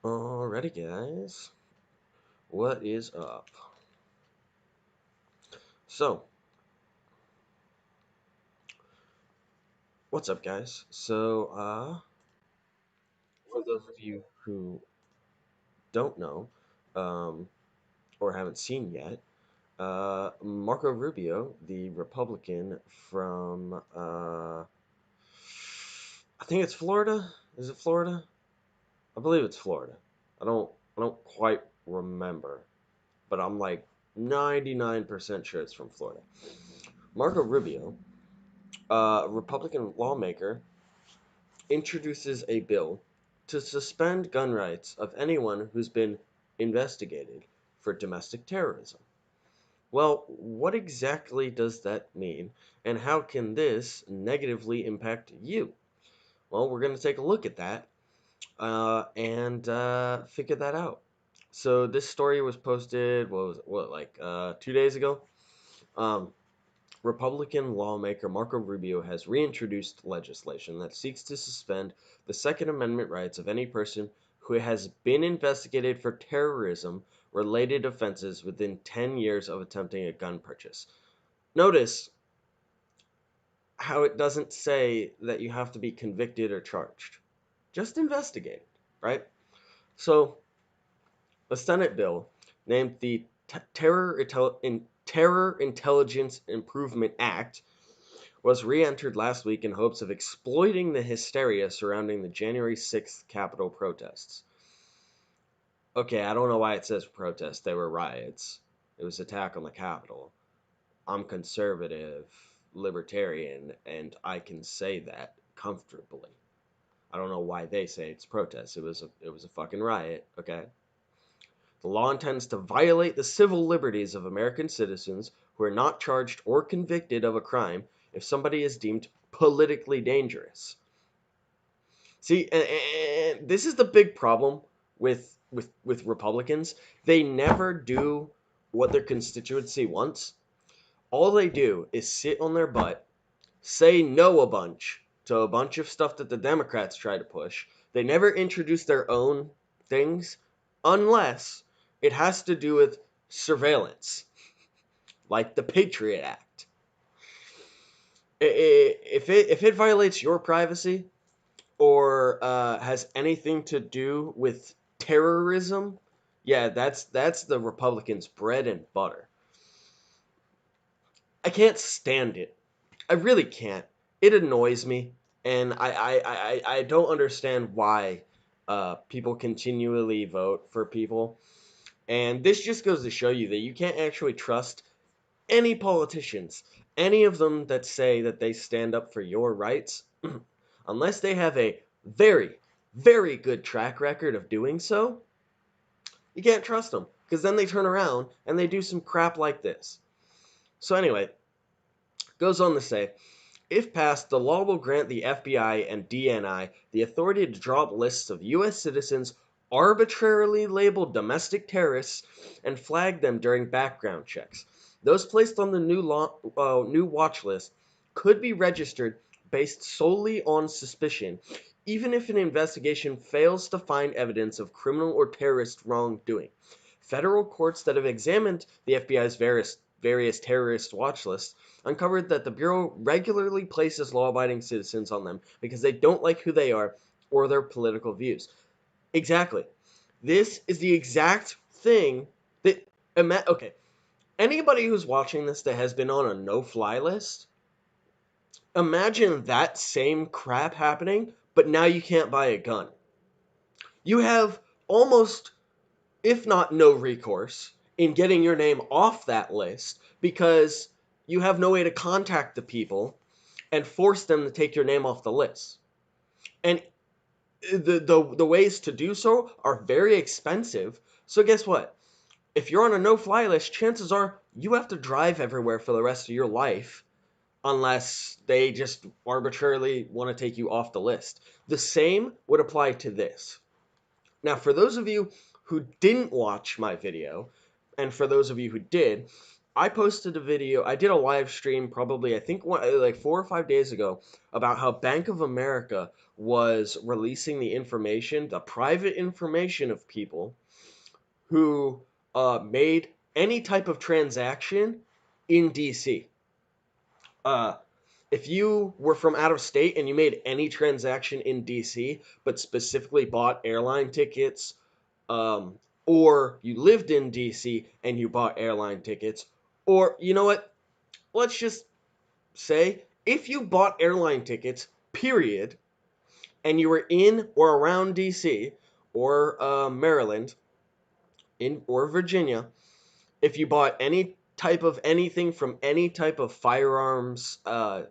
Alrighty, guys. What is up? So, what's up, guys? For those of you who don't know, um, or haven't seen yet, Marco Rubio, the Republican from, I think it's Florida. Is it Florida? I believe it's Florida. I don't quite remember, but I'm like 99% sure it's from Florida. Marco Rubio, a Republican lawmaker, introduces a bill to suspend gun rights of anyone who's been investigated for domestic terrorism. Well, what exactly does that mean, and how can this negatively impact you? Well, we're going to take a look at that and figure that out. So this story was posted. What was it? What, like 2 days ago? Um, Republican lawmaker Marco Rubio has reintroduced legislation that seeks to suspend the Second Amendment rights of any person who has been investigated for terrorism related offenses within 10 years of attempting a gun purchase. Notice how it doesn't say that you have to be convicted or charged, just investigated, right? So, a Senate bill named the Terror Intelligence Improvement Act was re-entered last week in hopes of exploiting the hysteria surrounding the January 6th Capitol protests. Okay, I don't know why it says protests. They were riots. It was attack on the Capitol. I'm conservative, libertarian, and I can say that comfortably. I don't know why they say it's protests. It was a fucking riot, okay? The law intends to violate the civil liberties of American citizens who are not charged or convicted of a crime if somebody is deemed politically dangerous. See, and this is the big problem with Republicans. They never do what their constituency wants. All they do is sit on their butt, say no a bunch to a bunch of stuff that the Democrats try to push. They never introduce their own things unless it has to do with surveillance, like the Patriot Act. If it violates your privacy or has anything to do with terrorism, yeah, that's the Republicans' bread and butter. I can't stand it. I really can't. It annoys me, and I don't understand why people continually vote for people. And this just goes to show you that you can't actually trust any politicians, any of them that say that they stand up for your rights, unless they have a very, very good track record of doing so. You can't trust them because then they turn around and they do some crap like this. So, anyway, goes on to say, if passed, the law will grant the FBI and DNI the authority to draw up lists of U.S. citizens arbitrarily labeled domestic terrorists and flag them during background checks. Those placed on the new watch list could be registered based solely on suspicion, even if an investigation fails to find evidence of criminal or terrorist wrongdoing. Federal courts that have examined the FBI's various terrorist watch lists uncovered that the Bureau regularly places law abiding citizens on them because they don't like who they are or their political views. Exactly. This is the exact thing that. Okay, anybody who's watching this that has been on a no fly list, imagine that same crap happening, but now you can't buy a gun. You have almost, if not no recourse, in getting your name off that list because you have no way to contact the people and force them to take your name off the list. And the ways to do so are very expensive. So guess what? If you're on a no-fly list, chances are you have to drive everywhere for the rest of your life unless they just arbitrarily want to take you off the list. The same would apply to this. Now, for those of you who didn't watch my video, and for those of you who did, I posted a video. I did a live stream probably I think like 4 or 5 days ago about how Bank of America was releasing the information, the private information of people who made any type of transaction in DC. Uh, if you were from out of state and you made any transaction in DC, but specifically bought airline tickets, um, or you lived in DC and you bought airline tickets, or you know what? Let's just say if you bought airline tickets, period, and you were in or around DC or Maryland in or Virginia, if you bought any type of anything from any type of firearms uh,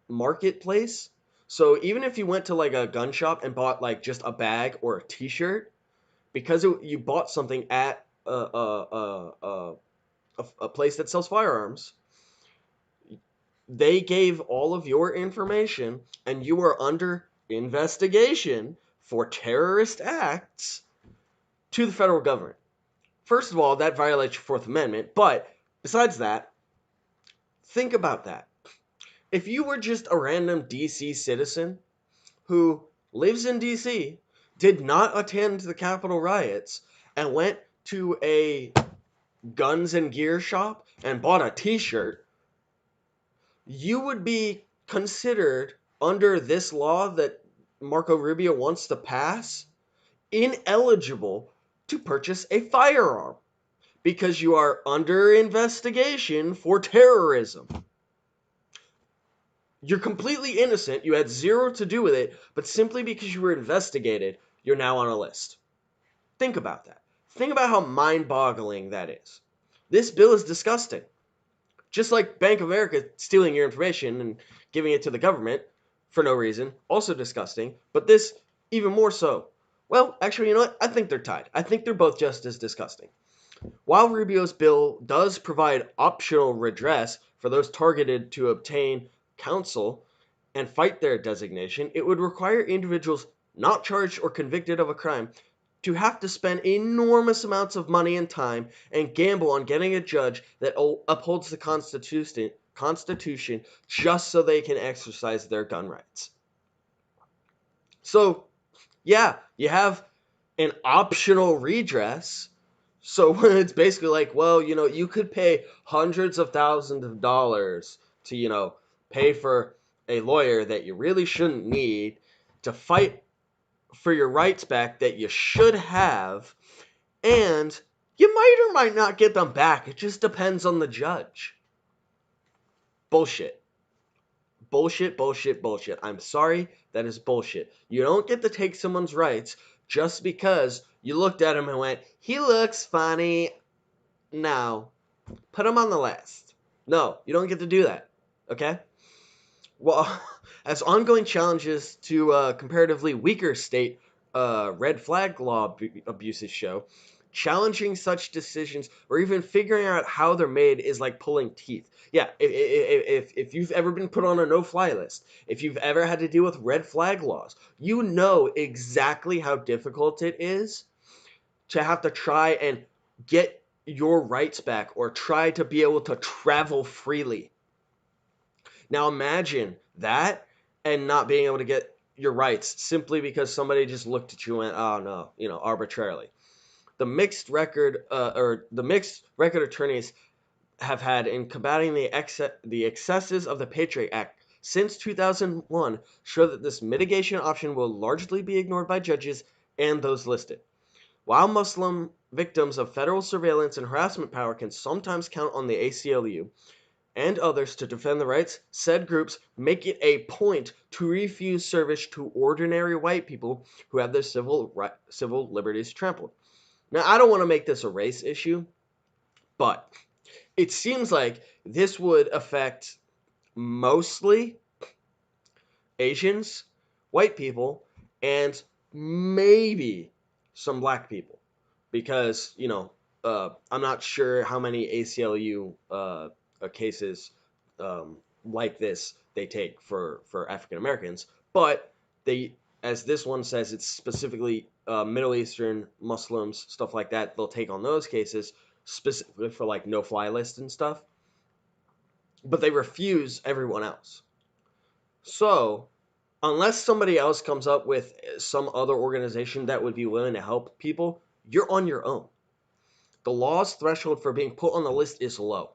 marketplace. So even if you went to like a gun shop and bought like just a bag or a T-shirt, because you bought something at a place that sells firearms, they gave all of your information, and you are under investigation for terrorist acts to the federal government. First of all, that violates your Fourth Amendment. But besides that, think about that. If you were just a random DC citizen who lives in DC, did not attend the Capitol riots, and went to a guns and gear shop and bought a T-shirt, you would be considered under this law that Marco Rubio wants to pass ineligible to purchase a firearm because you are under investigation for terrorism. You're completely innocent, you had zero to do with it, but simply because you were investigated, you're now on a list. Think about that. Think about how mind-boggling that is. This bill is disgusting. Just like Bank of America stealing your information and giving it to the government for no reason, also disgusting, but this even more so. Well, actually, you know what? I think they're tied. I think they're both just as disgusting. While Rubio's bill does provide optional redress for those targeted to obtain counsel and fight their designation, it would require individuals not charged or convicted of a crime to have to spend enormous amounts of money and time and gamble on getting a judge that upholds the Constitution just so they can exercise their gun rights. So, yeah, you have an optional redress. So it's basically like, well, you could pay hundreds of thousands of dollars to, pay for a lawyer that you really shouldn't need to fight for your rights back that you should have, and you might or might not get them back. It just depends on the judge. Bullshit. Bullshit, bullshit, bullshit. I'm sorry, that is bullshit. You don't get to take someone's rights just because you looked at him and went, he looks funny. No. Put him on the list. No, you don't get to do that. Okay? Well, as ongoing challenges to comparatively weaker state red flag law abuses show, challenging such decisions or even figuring out how they're made is like pulling teeth. Yeah, if you've ever been put on a no-fly list, if you've ever had to deal with red flag laws, you know exactly how difficult it is to have to try and get your rights back or try to be able to travel freely. Now imagine that and not being able to get your rights simply because somebody just looked at you and went, oh no, arbitrarily. The mixed record attorneys have had in combating the excesses of the Patriot Act since 2001 show that this mitigation option will largely be ignored by judges and those listed. While Muslim victims of federal surveillance and harassment power can sometimes count on the ACLU and others to defend the rights, said groups make it a point to refuse service to ordinary white people who have their civil liberties trampled. Now, I don't want to make this a race issue, but it seems like this would affect mostly Asians, white people, and maybe some black people. Because, I'm not sure how many ACLU cases like this they take for African Americans, but as this one says, it's specifically Middle Eastern Muslims, stuff like that. They'll take on those cases. specifically for like no-fly list and stuff, but they refuse everyone else. So unless somebody else comes up with some other organization that would be willing to help people, you're on your own. The law's threshold for being put on the list is low.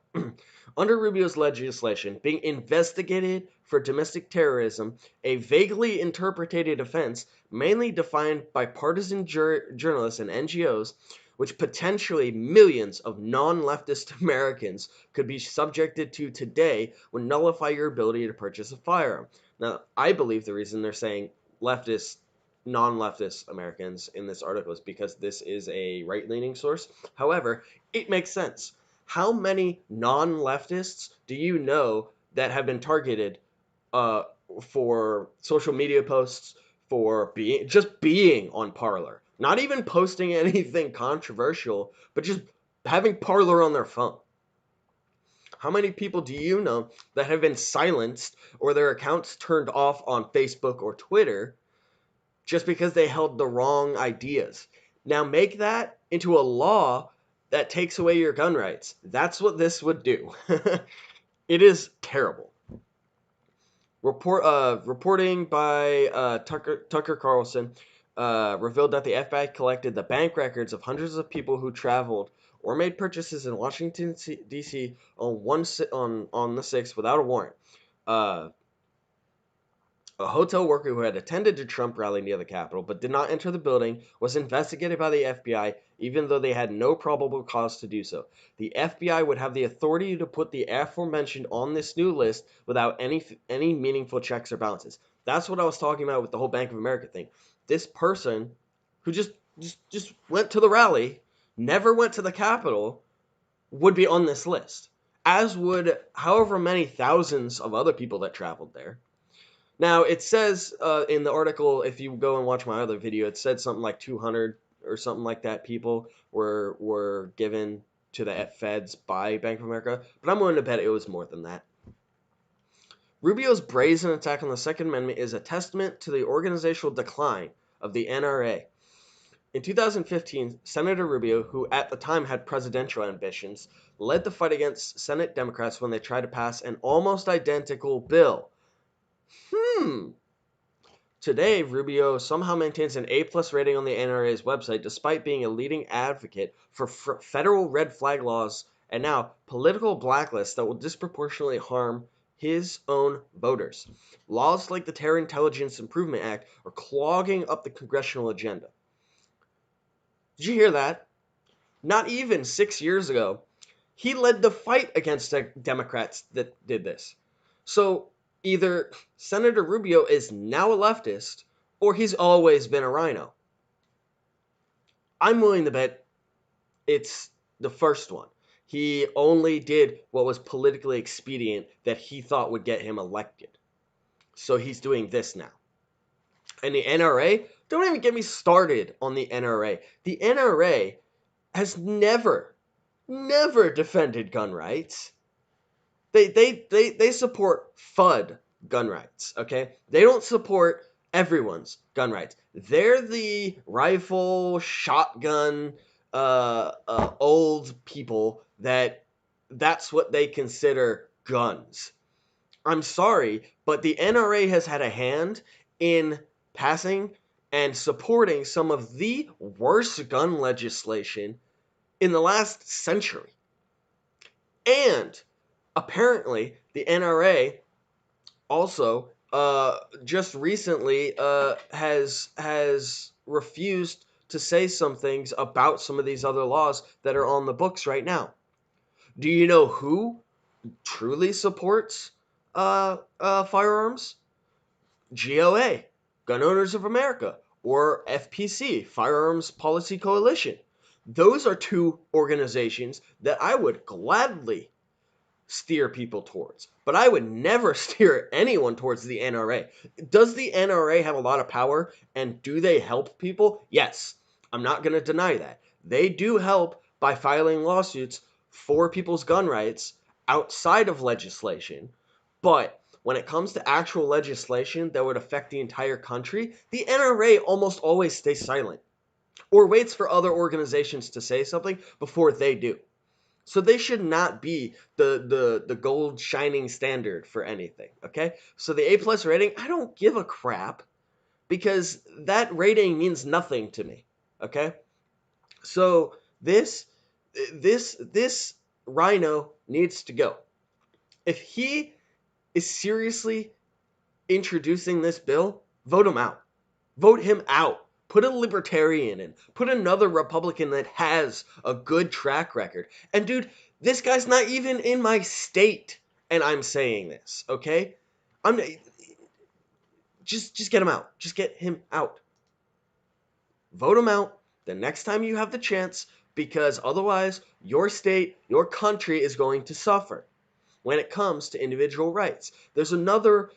Under Rubio's legislation, being investigated for domestic terrorism, a vaguely interpreted offense mainly defined by partisan journalists and NGOs, which potentially millions of non leftist Americans could be subjected to today, would nullify your ability to purchase a firearm. Now, I believe the reason they're saying leftist non-leftist Americans in this article is because this is a right-leaning source. However, it makes sense. How many non-leftists do you know that have been targeted uh, for social media posts, for being on Parler, not even posting anything controversial, but just having Parler on their phone? How many people do you know that have been silenced or their accounts turned off on Facebook or Twitter just because they held the wrong ideas? Now make that into a law that takes away your gun rights. That's what this would do. It is terrible. Reporting by Tucker Carlson revealed that the FBI collected the bank records of hundreds of people who traveled or made purchases in Washington D.C. on the 6th without a warrant. Uh, A hotel worker who had attended a Trump rally near the Capitol but did not enter the building was investigated by the FBI, even though they had no probable cause to do so. The FBI would have the authority to put the aforementioned on this new list without any meaningful checks or balances. That's what I was talking about with the whole Bank of America thing. This person who just went to the rally, never went to the Capitol, would be on this list, as would however many thousands of other people that traveled there. Now, it says in the article, if you go and watch my other video, it said something like 200 or something like that people were given to the feds by Bank of America, but I'm willing to bet it was more than that. Rubio's brazen attack on the Second Amendment is a testament to the organizational decline of the NRA. In 2015, Senator Rubio, who at the time had presidential ambitions, led the fight against Senate Democrats when they tried to pass an almost identical bill. Today, Rubio somehow maintains an A-plus rating on the NRA's website despite being a leading advocate for federal red flag laws and now political blacklists that will disproportionately harm his own voters. Laws like the Terror Intelligence Improvement Act are clogging up the congressional agenda. Did you hear that? Not even 6 years ago, he led the fight against the Democrats that did this. So either Senator Rubio is now a leftist or he's always been a rhino. I'm willing to bet it's the first one. He only did what was politically expedient that he thought would get him elected. So he's doing this now. And the NRA, don't even get me started on the NRA. The NRA has never defended gun rights. They support FUD gun rights, okay? They don't support everyone's gun rights. They're the rifle, shotgun, old people that's what they consider guns. I'm sorry, but the NRA has had a hand in passing and supporting some of the worst gun legislation in the last century. And apparently, the NRA also just recently has refused to say some things about some of these other laws that are on the books right now. Do you know who truly supports firearms? GOA, Gun Owners of America, or FPC, Firearms Policy Coalition. Those are two organizations that I would gladly steer people towards. But I would never steer anyone towards the NRA. Does the NRA have a lot of power, and do they help people? Yes. I'm not going to deny that. They do help by filing lawsuits for people's gun rights outside of legislation. But when it comes to actual legislation that would affect the entire country, the NRA almost always stays silent or waits for other organizations to say something before they do. So they should not be the gold shining standard for anything. Okay, so the A plus rating, I don't give a crap because that rating means nothing to me. Okay, so this rhino needs to go. If he is seriously introducing this bill, vote him out. Vote him out. Put a libertarian in. Put another Republican that has a good track record. And dude, this guy's not even in my state, and I'm saying this, okay? I'm just get him out. Just get him out. Vote him out the next time you have the chance, because otherwise your state, your country is going to suffer when it comes to individual rights. There's another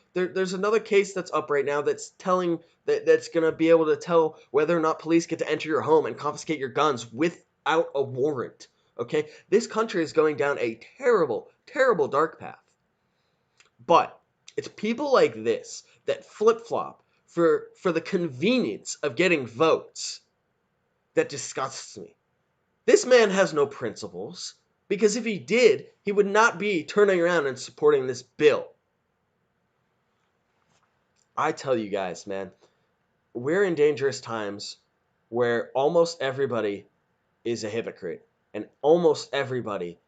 case that's up right now that's telling that's going to be able to tell whether or not police get to enter your home and confiscate your guns without a warrant. Okay? This country is going down a terrible, terrible dark path. But it's people like this that flip-flop for the convenience of getting votes that disgusts me. This man has no principles, because if he did, he would not be turning around and supporting this bill. I tell you guys, man, we're in dangerous times where almost everybody is a hypocrite, and almost everybody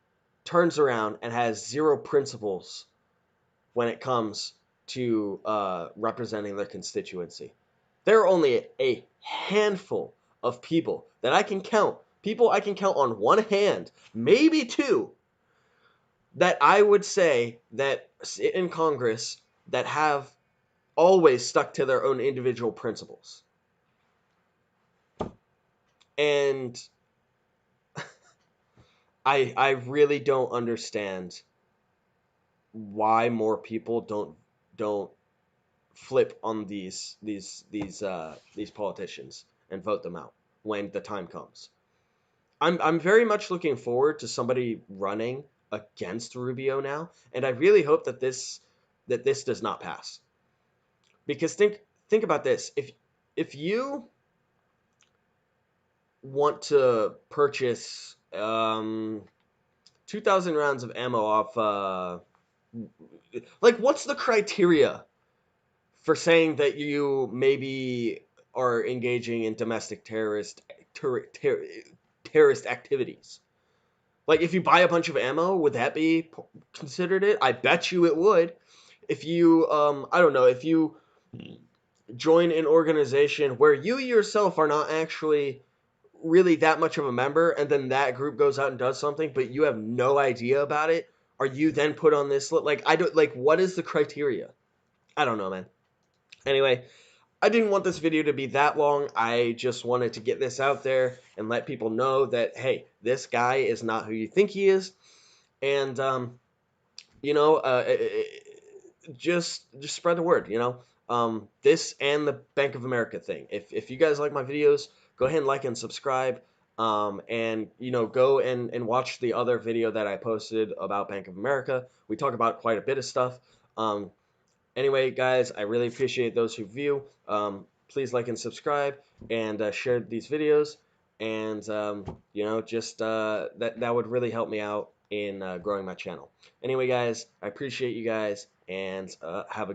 turns around and has zero principles when it comes to representing their constituency. There are only a handful of people that I can count, people I can count on one hand, maybe two, that I would say that sit in Congress that have always stuck to their own individual principles. And I really don't understand why more people don't flip on these politicians and vote them out when the time comes. I'm very much looking forward to somebody running against Rubio now, and I really hope that this does not pass. Because think about this. If you want to purchase 2,000 rounds of ammo off like, what's the criteria for saying that you maybe are engaging in domestic terrorist activities? Like, if you buy a bunch of ammo, would that be considered it? I bet you it would. If you I don't know, if you join an organization where you yourself are not actually really that much of a member, and then that group goes out and does something, but you have no idea about it, are you then put on this like, I don't, like, what is the criteria? I don't know, man. Anyway, I didn't want this video to be that long. I just wanted to get this out there and let people know that, hey, this guy is not who you think he is. And you know, just spread the word. This and the Bank of America thing. If you guys like my videos, go ahead and like and subscribe. And go and watch the other video that I posted about Bank of America. We talk about quite a bit of stuff. Anyway, guys, I really appreciate those who view. Please like and subscribe, and share these videos. And just that would really help me out in growing my channel. Anyway, guys, I appreciate you guys, and have a good